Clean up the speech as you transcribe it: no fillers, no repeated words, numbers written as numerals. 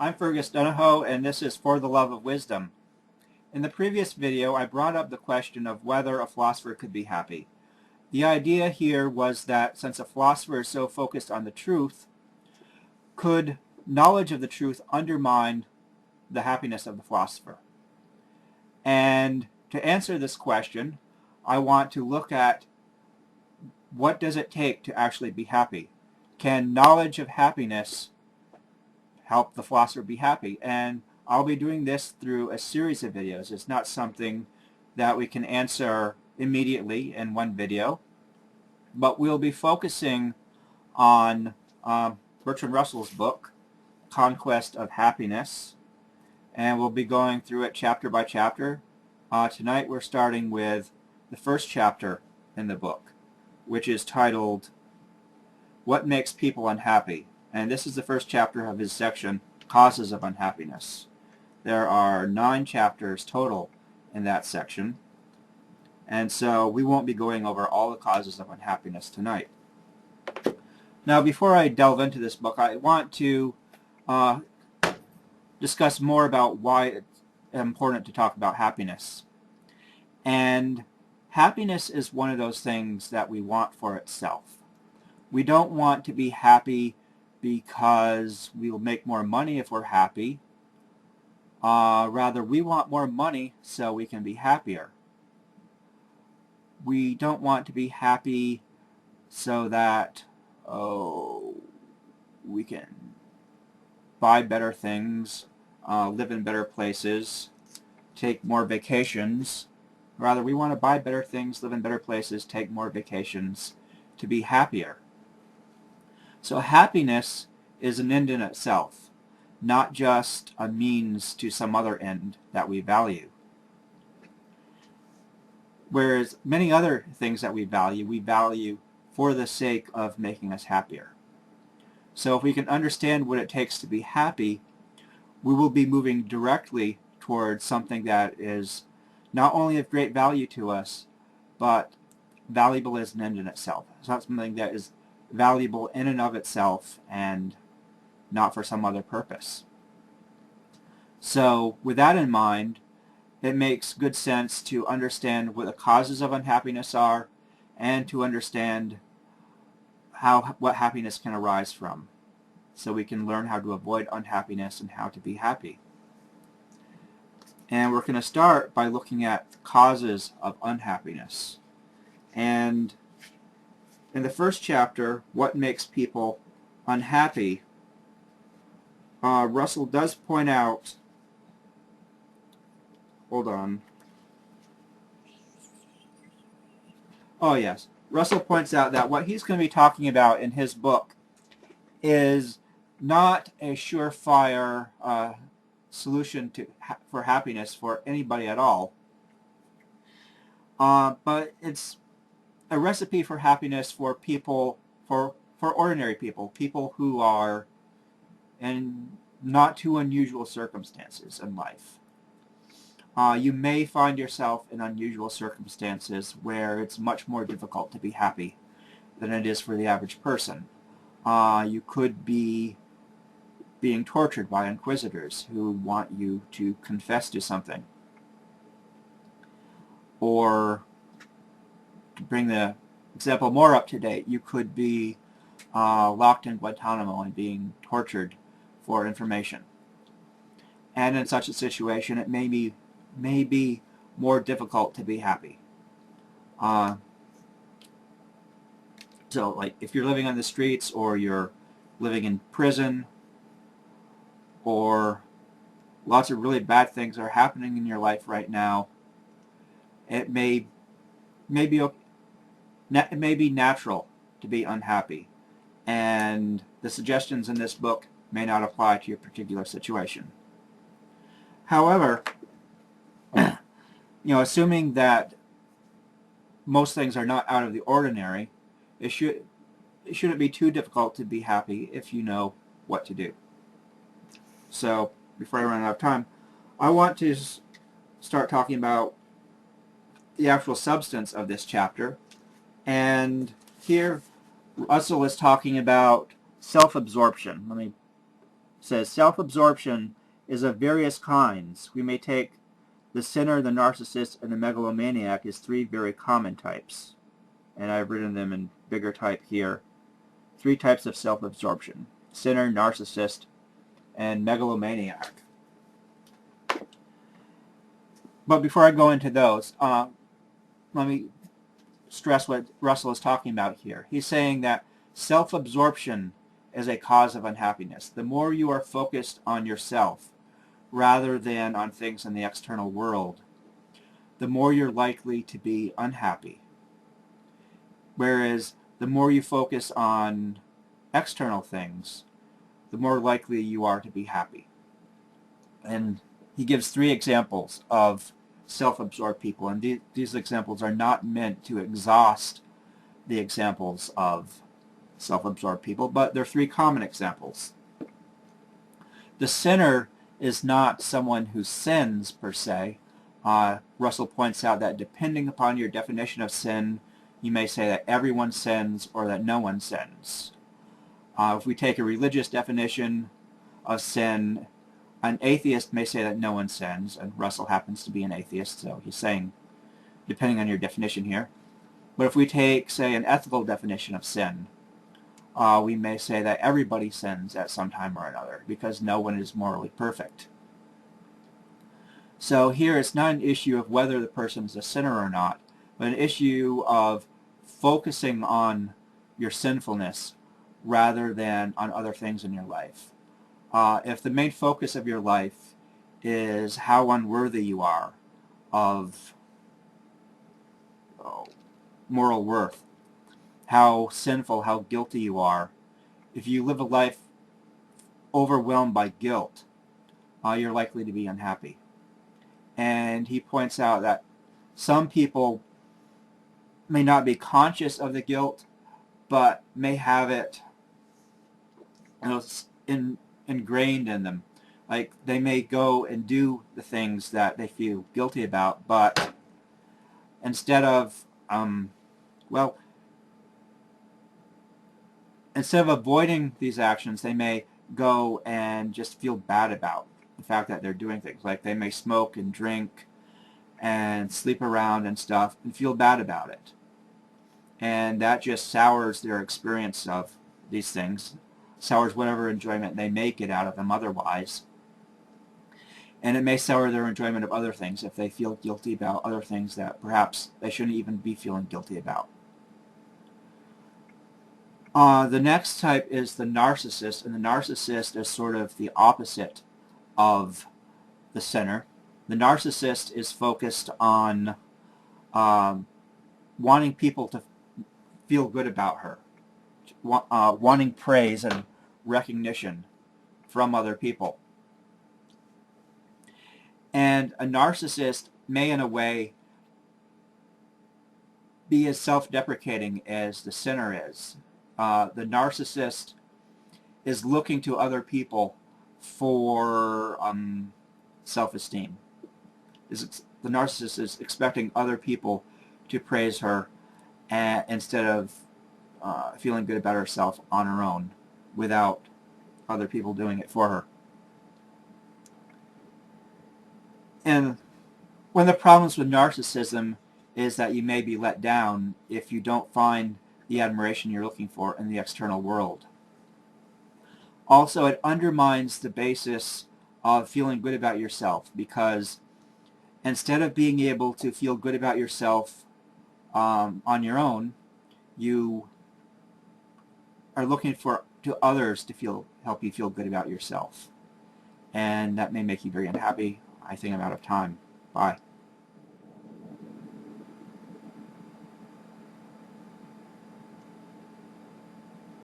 I'm Fergus Donahoe, and this is For the Love of Wisdom. In the previous video, I brought up the question of whether a philosopher could be happy. The idea here was that since a philosopher is so focused on the truth, could knowledge of the truth undermine the happiness of the philosopher? And to answer this question, I want to look at what does it take to actually be happy? Can knowledge of happiness help the philosopher be happy? And I'll be doing this through a series of videos. It's not something that we can answer immediately in one video, but we'll be focusing on Bertrand Russell's book, Conquest of Happiness, and we'll be going through it chapter by chapter. Tonight we're starting with the first chapter in the book, which is titled, What Makes People Unhappy? And this is the first chapter of his section, Causes of Unhappiness. There are 9 chapters total in that section, and so we won't be going over all the causes of unhappiness tonight. Now, before I delve into this book, I want to discuss more about why it's important to talk about happiness. And happiness is one of those things that we want for itself. We don't want to be happy because we will make more money if we're happy. Rather, we want more money so we can be happier. We don't want to be happy so that we can buy better things, live in better places, take more vacations. Rather, we want to buy better things, live in better places, take more vacations to be happier. So happiness is an end in itself, not just a means to some other end that we value. Whereas many other things that we value for the sake of making us happier. So if we can understand what it takes to be happy, we will be moving directly towards something that is not only of great value to us, but valuable as an end in itself. It's not something that is valuable in and of itself and not for some other purpose. So with that in mind, it makes good sense to understand what the causes of unhappiness are and to understand what happiness can arise from, so we can learn how to avoid unhappiness and how to be happy. And we're going to start by looking at the causes of unhappiness. And in the first chapter, What Makes People Unhappy, Russell does point out, hold on. Oh yes, Russell points out that what he's going to be talking about in his book is not a surefire solution for happiness for anybody at all, but it's a recipe for happiness for people, for ordinary people, people who are in not too unusual circumstances in life. You may find yourself in unusual circumstances where it's much more difficult to be happy than it is for the average person. You could be being tortured by inquisitors who want you to confess to something. Or, to bring the example more up to date, you could be locked in Guantanamo and being tortured for information. And in such a situation, it may be more difficult to be happy. So, like, if you're living on the streets, or you're living in prison, or lots of really bad things are happening in your life right now, it may be natural to be unhappy, and the suggestions in this book may not apply to your particular situation. However, assuming that most things are not out of the ordinary, it shouldn't be too difficult to be happy if you know what to do. So, before I run out of time, I want to start talking about the actual substance of this chapter. And here, Russell is talking about self-absorption. Let me says, self-absorption is of various kinds. We may take the sinner, the narcissist, and the megalomaniac as three very common types. And I've written them in bigger type here. Three types of self-absorption: sinner, narcissist, and megalomaniac. But before I go into those, let me stress what Russell is talking about here. He's saying that self-absorption is a cause of unhappiness. The more you are focused on yourself rather than on things in the external world, the more you're likely to be unhappy. Whereas the more you focus on external things, the more likely you are to be happy. And he gives three examples of self-absorbed people, and these examples are not meant to exhaust the examples of self-absorbed people, but they're three common examples. The sinner is not someone who sins per se. Russell points out that depending upon your definition of sin, you may say that everyone sins or that no one sins. If we take a religious definition of sin, an atheist may say that no one sins, and Russell happens to be an atheist, so he's saying, depending on your definition here. But if we take, say, an ethical definition of sin, we may say that everybody sins at some time or another, because no one is morally perfect. So here it's not an issue of whether the person is a sinner or not, but an issue of focusing on your sinfulness rather than on other things in your life. If the main focus of your life is how unworthy you are of moral worth, how sinful, how guilty you are, if you live a life overwhelmed by guilt, you're likely to be unhappy. And he points out that some people may not be conscious of the guilt, but may have it ingrained in them. Like, they may go and do the things that they feel guilty about, but instead of avoiding these actions, they may go and just feel bad about the fact that they're doing things. Like, they may smoke and drink and sleep around and stuff and feel bad about it. And that just sours their experience of these things, sours whatever enjoyment they may get out of them otherwise. And it may sour their enjoyment of other things if they feel guilty about other things that perhaps they shouldn't even be feeling guilty about. The next type is the narcissist, and the narcissist is sort of the opposite of the sinner. The narcissist is focused on wanting people to feel good about her, wanting praise and recognition from other people. And a narcissist may, in a way, be as self-deprecating as the sinner is. The narcissist is looking to other people for self-esteem. The narcissist is expecting other people to praise her instead of feeling good about herself on her own without other people doing it for her. And one of the problems with narcissism is that you may be let down if you don't find the admiration you're looking for in the external world. Also, it undermines the basis of feeling good about yourself, because instead of being able to feel good about yourself on your own, you are looking to others to help you feel good about yourself. And that may make you very unhappy. I think I'm out of time. Bye.